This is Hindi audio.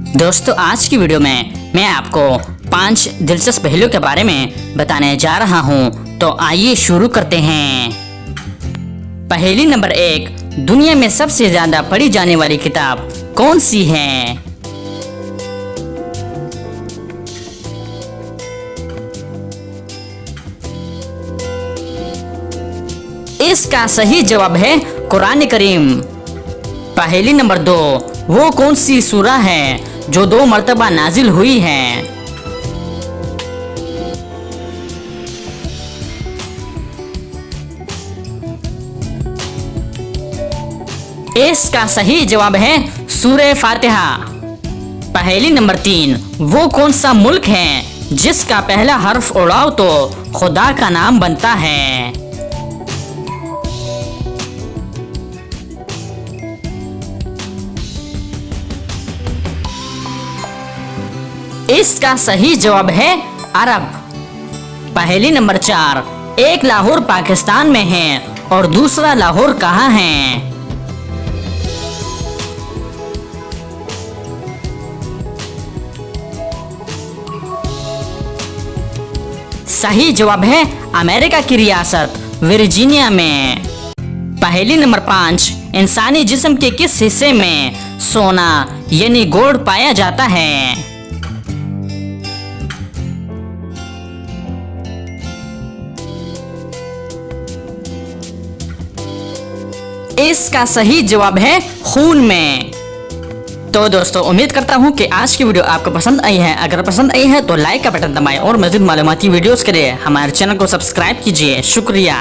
दोस्तों आज की वीडियो में मैं आपको 5 दिलचस्प पहलुओं के बारे में बताने जा रहा हूं, तो आइए शुरू करते हैं। पहेली नंबर 1, दुनिया में सबसे ज्यादा पढ़ी जाने वाली किताब कौन सी है? इसका सही जवाब है कुरान करीम। पहेली नंबर 2, वो कौन सी सूरा है जो 2 मर्तबा नाजिल हुई है? इसका सही जवाब है सूरह फातिहा। पहेली नंबर 3, वो कौन सा मुल्क है जिसका पहला हर्फ उड़ाओ तो खुदा का नाम बनता है? इसका सही जवाब है अरब। पहेली नंबर 4, एक लाहौर पाकिस्तान में है और दूसरा लाहौर कहाँ है? सही जवाब है अमेरिका की रियासत वर्जीनिया में। पहेली नंबर 5, इंसानी जिस्म के किस हिस्से में सोना यानी गोल्ड पाया जाता है? इसका सही जवाब है खून में। तो दोस्तों उम्मीद करता हूँ कि आज की वीडियो आपको पसंद आई है। अगर पसंद आई है तो लाइक का बटन दबाएं और मज़ीद मालूमाती वीडियोस के लिए हमारे चैनल को सब्सक्राइब कीजिए। शुक्रिया।